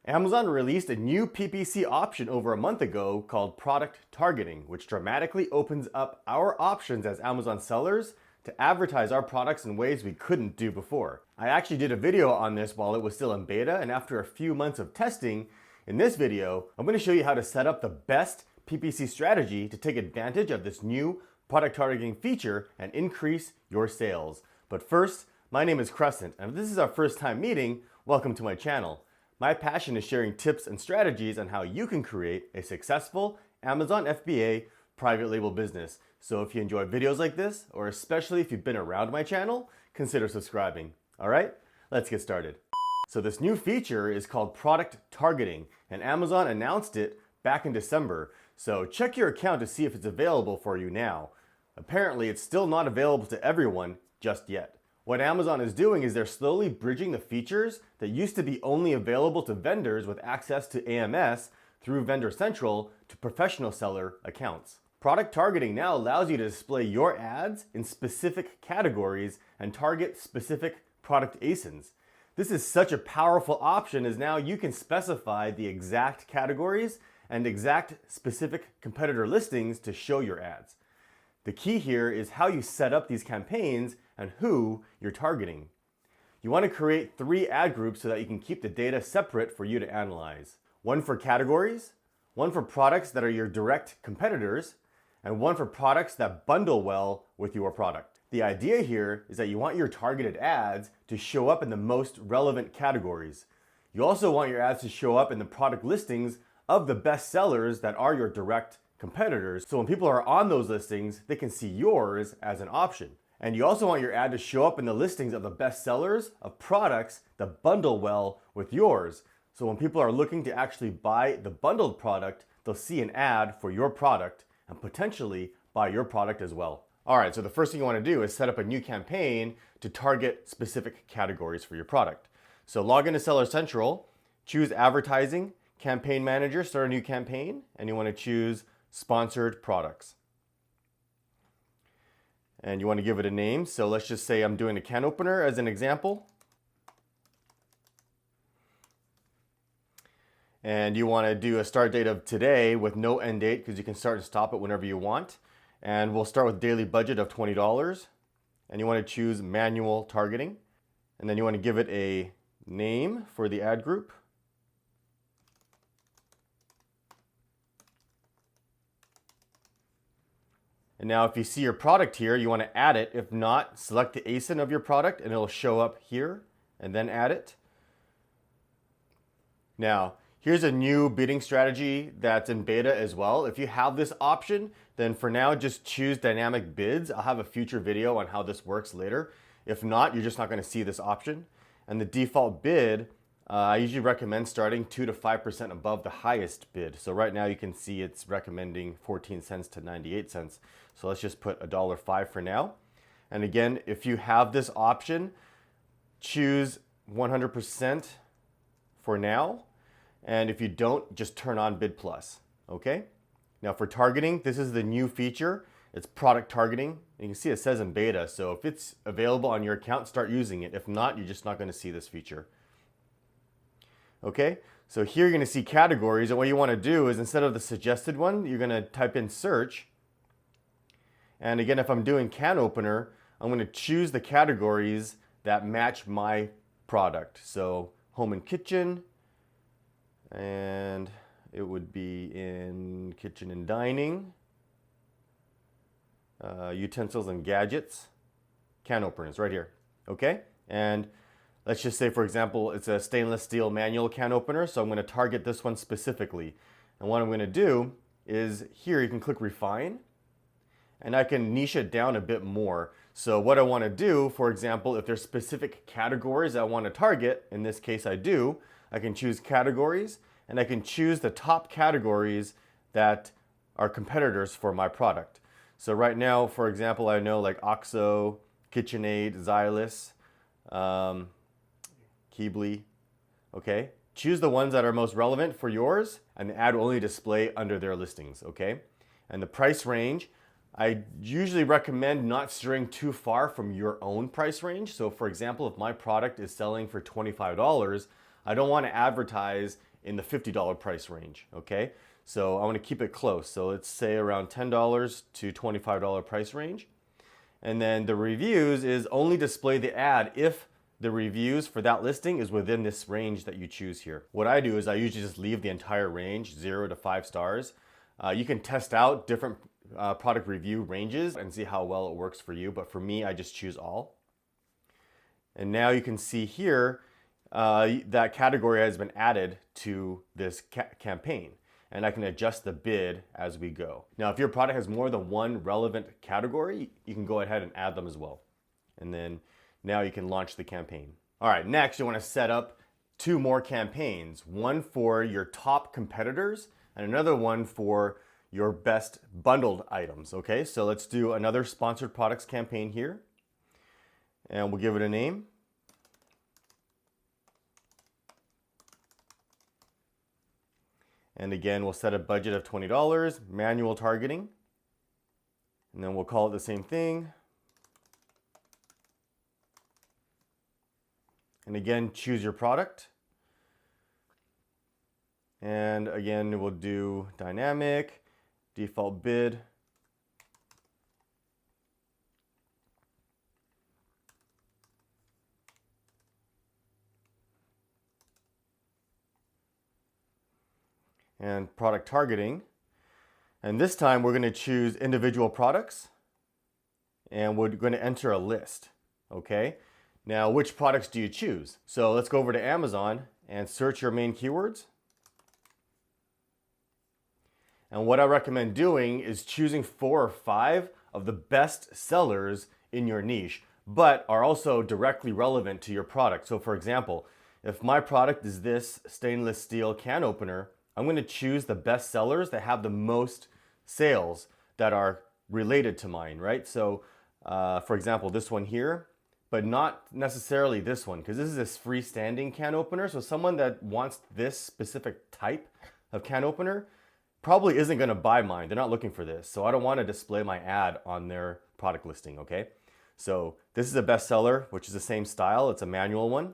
Amazon released a new PPC option over a month ago called product targeting, which dramatically opens up our options as Amazon sellers to advertise our products in ways we couldn't do before. I actually did a video on this while it was still in beta, and after a few months of testing, in this video, I'm going to show you how to set up the best PPC strategy to take advantage of this new product targeting feature and increase your sales. But first, my name is Crescent, and if this is our first time meeting, welcome to my channel. My passion is sharing tips and strategies on how you can create a successful Amazon FBA private label business. So if you enjoy videos like this, or especially if you've been around my channel, consider subscribing. All right, let's get started. So this new feature is called product targeting, and Amazon announced it back in December. So check your account to see if it's available for you now. Apparently, it's still not available to everyone just yet. What Amazon is doing is they're slowly bridging the features that used to be only available to vendors with access to AMS through Vendor Central to professional seller accounts. Product targeting now allows you to display your ads in specific categories and target specific product ASINs. This is such a powerful option as now you can specify the exact categories and exact specific competitor listings to show your ads. The key here is how you set up these campaigns and who you're targeting. You want to create 3 ad groups so that you can keep the data separate for you to analyze. One for categories, one for products that are your direct competitors, and one for products that bundle well with your product. The idea here is that you want your targeted ads to show up in the most relevant categories. You also want your ads to show up in the product listings of the best sellers that are your direct competitors. So when people are on those listings, they can see yours as an option. And you also want your ad to show up in the listings of the best sellers of products that bundle well with yours. So when people are looking to actually buy the bundled product, they'll see an ad for your product and potentially buy your product as well. All right, so the first thing you want to do is set up a new campaign to target specific categories for your product. So log into Seller Central, choose Advertising, Campaign Manager, start a new campaign, and you want to choose Sponsored Products. And you want to give it a name. So let's just say I'm doing a can opener as an example. And you want to do a start date of today with no end date because you can start and stop it whenever you want. And we'll start with daily budget of $20. And you want to choose manual targeting. And then you want to give it a name for the ad group. And now if you see your product here, you want to add it. If not, select the ASIN of your product and it'll show up here and then add it. Now, here's a new bidding strategy that's in beta as well. If you have this option, then for now, just choose dynamic bids. I'll have a future video on how this works later. If not, you're just not going to see this option. And the default bid, I usually recommend starting 2 to 5% above the highest bid. So right now you can see it's recommending 14 cents to 98 cents. So let's just put $1.05 for now. And again, if you have this option, choose 100% for now. And if you don't, just turn on Bid Plus, okay? Now for targeting, this is the new feature. It's product targeting. You can see it says in beta. So if it's available on your account, start using it. If not, you're just not going to see this feature. Okay, so here you're going to see categories, and what you want to do is instead of the suggested one, you're going to type in search. And again, if I'm doing can opener, I'm going to choose the categories that match my product. So home and kitchen, and it would be in kitchen and dining, utensils and gadgets, can openers right here. Okay, and let's just say, for example, it's a stainless steel manual can opener, so I'm going to target this one specifically. And what I'm going to do is here you can click refine, and I can niche it down a bit more. So what I want to do, for example, if there's specific categories I want to target, in this case I do, I can choose categories, and I can choose the top categories that are competitors for my product. So right now, for example, I know like OXO, KitchenAid, Xylus, Keebly, okay? Choose the ones that are most relevant for yours, and the ad will only display under their listings, okay? And the price range, I usually recommend not straying too far from your own price range. So for example, if my product is selling for $25, I don't want to advertise in the $50 price range, okay? So I want to keep it close. So let's say around $10 to $25 price range. And then the reviews is only display the ad if the reviews for that listing is within this range that you choose here. What I do is I usually just leave the entire range, 0 to 5 stars. You can test out different product review ranges and see how well it works for you. But for me, I just choose all. And now you can see here that category has been added to this campaign. And I can adjust the bid as we go. Now, if your product has more than one relevant category, you can go ahead and add them as well. And then now you can launch the campaign. All right, next you want to set up 2 more campaigns, one for your top competitors and another one for your best bundled items, okay? So let's do another sponsored products campaign here. And we'll give it a name. And again, we'll set a budget of $20, manual targeting. And then we'll call it the same thing. And again, choose your product. And again, we'll do dynamic, default bid. And product targeting. And this time we're going to choose individual products and we're going to enter a list. Okay. Now, which products do you choose? So let's go over to Amazon and search your main keywords. And what I recommend doing is choosing 4 or 5 of the best sellers in your niche, but are also directly relevant to your product. So for example, if my product is this stainless steel can opener, I'm going to choose the best sellers that have the most sales that are related to mine, right? So for example, this one here, but not necessarily this one, because this is this freestanding can opener. So someone that wants this specific type of can opener probably isn't going to buy mine. They're not looking for this. So I don't want to display my ad on their product listing, okay? So this is a bestseller, which is the same style. It's a manual one.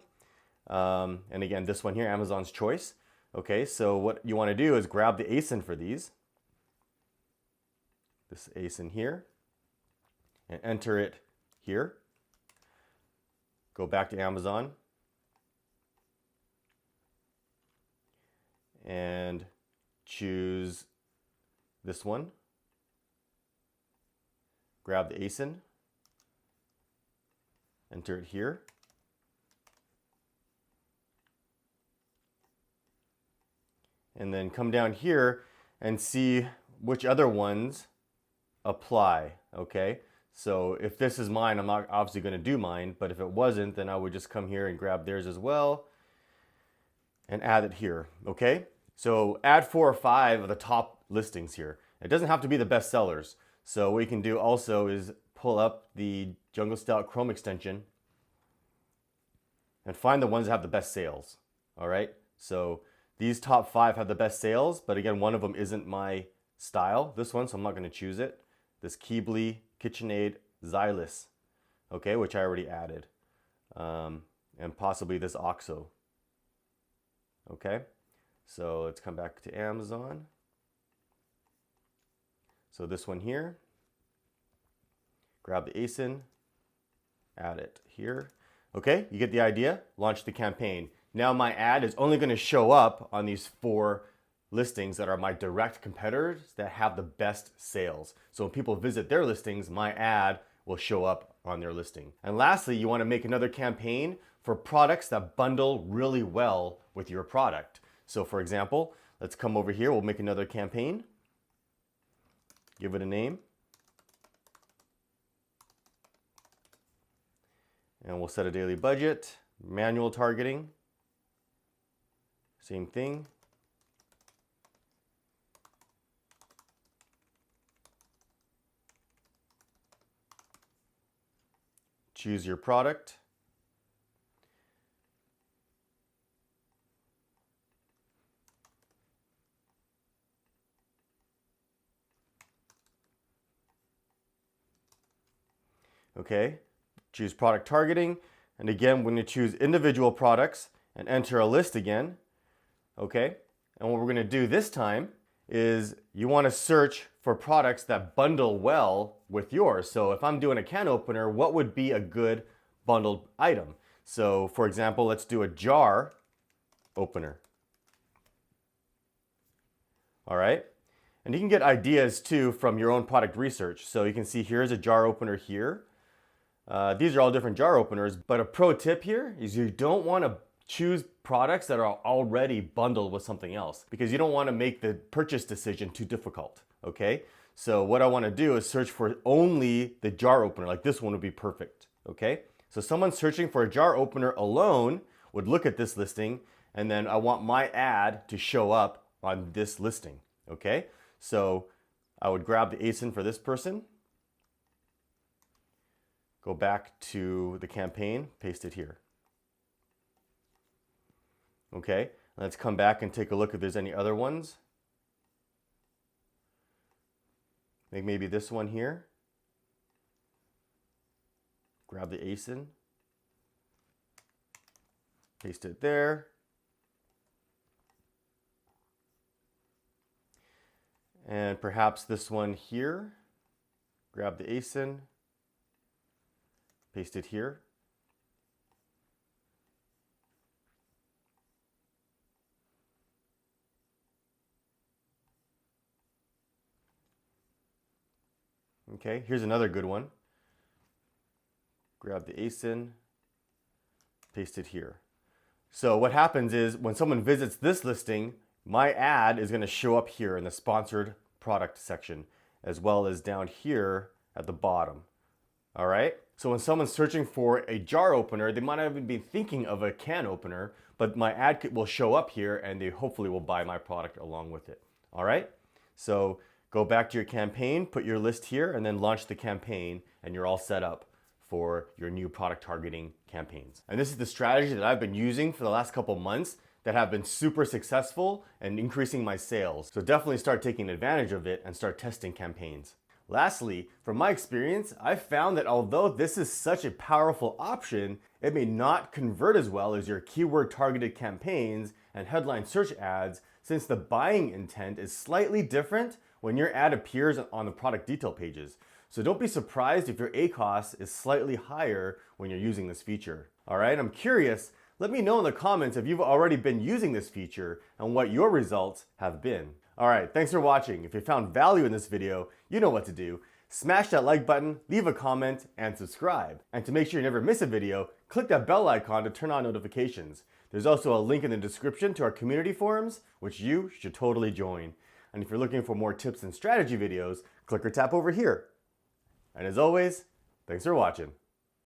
And again, this one here, Amazon's Choice. Okay, so what you want to do is grab the ASIN for these. This ASIN here. And enter it here. Go back to Amazon. And choose this one. Grab the ASIN. Enter it here. And then come down here and see which other ones apply, okay? So if this is mine, I'm not obviously going to do mine, but if it wasn't, then I would just come here and grab theirs as well and add it here, okay? So add 4 or 5 of the top listings here. It doesn't have to be the best sellers. So what you can do also is pull up the Jungle Stout Chrome extension and find the ones that have the best sales, all right? So these top 5 have the best sales, but again, one of them isn't my style, this one, so I'm not going to choose it. This Keebly KitchenAid Xylus, okay, which I already added, and possibly this OXO, okay. So let's come back to Amazon. So this one here, grab the ASIN, add it here. Okay, you get the idea, launch the campaign. Now my ad is only going to show up on these 4 listings that are my direct competitors that have the best sales. So when people visit their listings, my ad will show up on their listing. And lastly, you want to make another campaign for products that bundle really well with your product. So for example, let's come over here, we'll make another campaign. Give it a name. And we'll set a daily budget, manual targeting. Same thing. Choose your product. Okay, choose product targeting. And again, we're going to choose individual products and enter a list again. Okay, and what we're going to do this time is you want to search for products that bundle well with yours. So if I'm doing a can opener, what would be a good bundled item? So for example, let's do a jar opener. All right, and you can get ideas too from your own product research. So you can see here's a jar opener here. These are all different jar openers, but a pro tip here is you don't want to choose products that are already bundled with something else because you don't want to make the purchase decision too difficult, okay? So what I want to do is search for only the jar opener, like this one would be perfect, okay? So someone searching for a jar opener alone would look at this listing, and then I want my ad to show up on this listing, okay? So I would grab the ASIN for this person, go back to the campaign, paste it here. Okay, let's come back and take a look if there's any other ones. I think maybe this one here. Grab the ASIN, paste it there. And perhaps this one here. Grab the ASIN, paste it here. Okay, here's another good one. Grab the ASIN, paste it here. So what happens is when someone visits this listing, my ad is going to show up here in the sponsored product section, as well as down here at the bottom. All right, so when someone's searching for a jar opener, they might not even be thinking of a can opener, but my ad will show up here and they hopefully will buy my product along with it. All right, so go back to your campaign, put your list here, and then launch the campaign, and you're all set up for your new product targeting campaigns. And this is the strategy that I've been using for the last couple months that have been super successful and increasing my sales. So definitely start taking advantage of it and start testing campaigns. Lastly, from my experience, I've found that although this is such a powerful option, it may not convert as well as your keyword targeted campaigns and headline search ads, since the buying intent is slightly different when your ad appears on the product detail pages. So don't be surprised if your ACoS is slightly higher when you're using this feature. All right, I'm curious. Let me know in the comments if you've already been using this feature and what your results have been. All right, thanks for watching. If you found value in this video, you know what to do. Smash that like button, leave a comment, and subscribe. And to make sure you never miss a video, click that bell icon to turn on notifications. There's also a link in the description to our community forums, which you should totally join. And if you're looking for more tips and strategy videos, click or tap over here. And as always, thanks for watching.